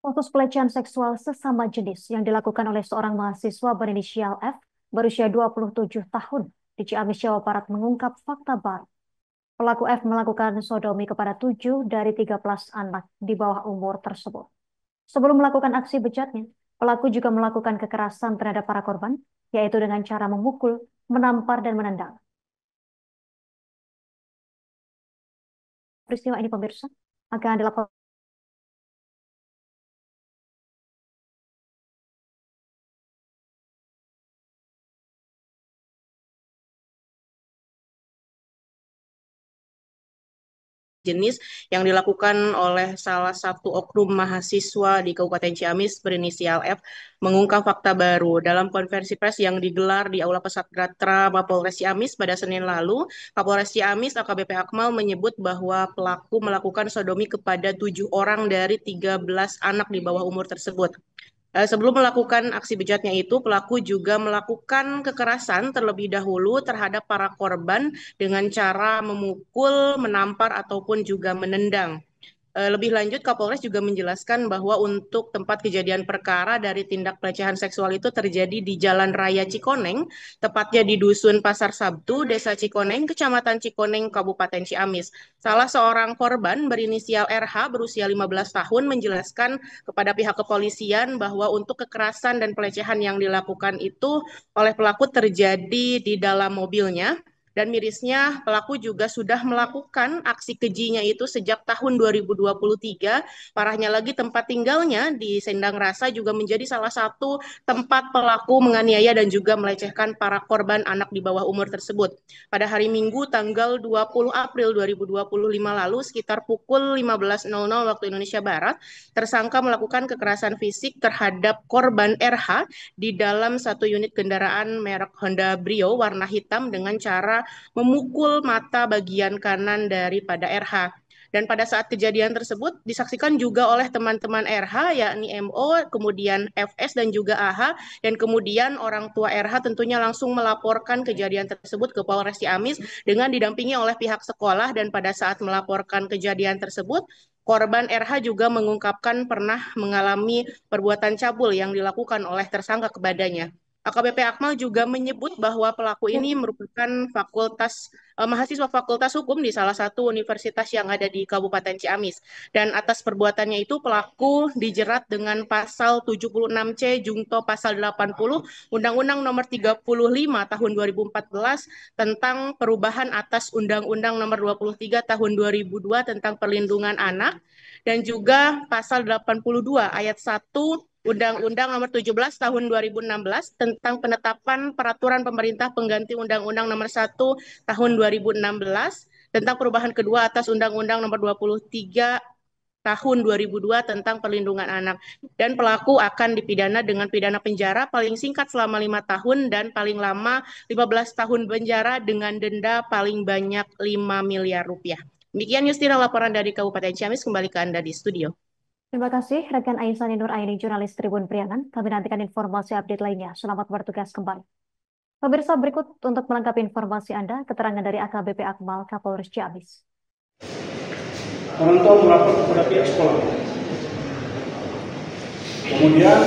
Kasus pelecehan seksual sesama jenis yang dilakukan oleh seorang mahasiswa berinisial F berusia 27 tahun di Ciamis, Jawa Barat mengungkap fakta baru. Pelaku F melakukan sodomi kepada 7 dari 13 anak di bawah umur tersebut. Sebelum melakukan aksi bejatnya, pelaku juga melakukan kekerasan terhadap para korban, yaitu dengan cara memukul, menampar, dan menendang. Peristiwa ini, pemirsa, akan dilaporkan jenis yang dilakukan oleh salah satu oknum mahasiswa di Kabupaten Ciamis berinisial F mengungkap fakta baru. Dalam konferensi pers yang digelar di Aula Pesatgatra Mapolres Ciamis pada Senin lalu, Kapolres Ciamis AKBP Akmal menyebut bahwa pelaku melakukan sodomi kepada 7 orang dari 13 anak di bawah umur tersebut. Sebelum melakukan aksi bejatnya itu, pelaku juga melakukan kekerasan terlebih dahulu terhadap para korban dengan cara memukul, menampar, ataupun juga menendang. Lebih lanjut, Kapolres juga menjelaskan bahwa untuk tempat kejadian perkara dari tindak pelecehan seksual itu terjadi di Jalan Raya Cikoneng, tepatnya di Dusun Pasar Sabtu, Desa Cikoneng, Kecamatan Cikoneng, Kabupaten Ciamis. Salah seorang korban berinisial RH berusia 15 tahun menjelaskan kepada pihak kepolisian bahwa untuk kekerasan dan pelecehan yang dilakukan itu oleh pelaku terjadi di dalam mobilnya. Dan mirisnya, pelaku juga sudah melakukan aksi kejinya itu sejak tahun 2023. Parahnya lagi, tempat tinggalnya di Sendang Rasa juga menjadi salah satu tempat pelaku menganiaya dan juga melecehkan para korban anak di bawah umur tersebut. Pada hari Minggu, tanggal 20 April 2025 lalu, sekitar pukul 15.00 waktu Indonesia Barat, tersangka melakukan kekerasan fisik terhadap korban RH di dalam satu unit kendaraan merek Honda Brio warna hitam dengan cara memukul mata bagian kanan daripada RH. Dan pada saat kejadian tersebut disaksikan juga oleh teman-teman RH, yakni MO, kemudian FS dan juga AH, dan kemudian orang tua RH tentunya langsung melaporkan kejadian tersebut ke Polres Ciamis dengan didampingi oleh pihak sekolah. Dan pada saat melaporkan kejadian tersebut, korban RH juga mengungkapkan pernah mengalami perbuatan cabul yang dilakukan oleh tersangka kepadanya. AKBP Akmal juga menyebut bahwa pelaku ya, ini merupakan mahasiswa Fakultas Hukum di salah satu universitas yang ada di Kabupaten Ciamis. Dan atas perbuatannya itu pelaku dijerat dengan pasal 76C Jungto pasal 80 Undang-Undang Nomor 35 Tahun 2014 tentang perubahan atas Undang-Undang Nomor 23 Tahun 2002 tentang perlindungan anak, dan juga pasal 82 ayat 1 Undang-Undang Nomor 17 Tahun 2016 tentang penetapan peraturan pemerintah pengganti Undang-Undang Nomor 1 Tahun 2016 tentang perubahan kedua atas Undang-Undang Nomor 23 Tahun 2002 tentang perlindungan anak. Dan pelaku akan dipidana dengan pidana penjara paling singkat selama 5 tahun dan paling lama 15 tahun penjara dengan denda paling banyak 5 miliar rupiah. Demikian Yustina laporan dari Kabupaten Ciamis, kembali ke Anda di studio. terima kasih rekan Aisyah Nur Aini, jurnalis Tribun Priangan. Kami nantikan informasi update lainnya. Selamat bertugas kembali. Pemirsa, berikut untuk melengkapi informasi Anda, keterangan dari AKBP Akmal Kapolres Ciamis. Orang tua melapor kepada pihak sekolah. Kemudian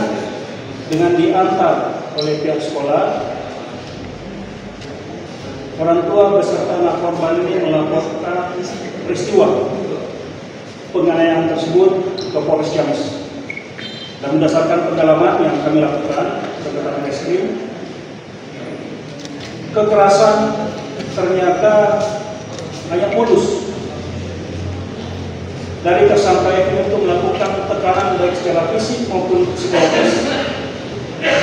dengan diantar oleh pihak sekolah, orang tua beserta anak korban ini melaporkan peristiwa penganiayaan tersebut ke Polres Ciamis. Dan berdasarkan pendalaman yang kami lakukan sebagai reskrim, kekerasan ternyata hanya modus dari tersangka itu untuk melakukan tekanan baik secara fisik maupun psikologis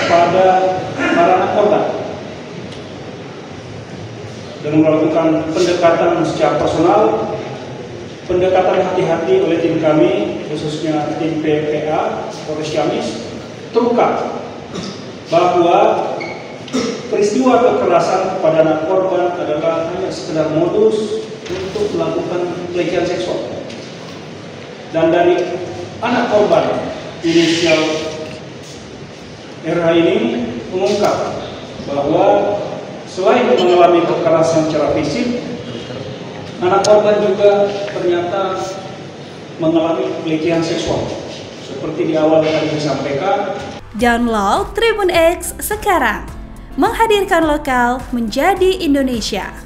pada para anak korban dengan melakukan pendekatan secara personal, pendekatan hati-hati oleh tim kami, khususnya tim PPA Polres Ciamis, terungkap bahwa peristiwa kekerasan kepada anak korban adalah hanya sekedar modus untuk melakukan pelecehan seksual. Dan dari anak korban inisial RH ini mengungkap bahwa selain mengalami kekerasan secara fisik, anak korban juga ternyata mengalami pelecehan seksual seperti di awal tadi disampaikan. Download Tribun X sekarang, menghadirkan lokal menjadi Indonesia.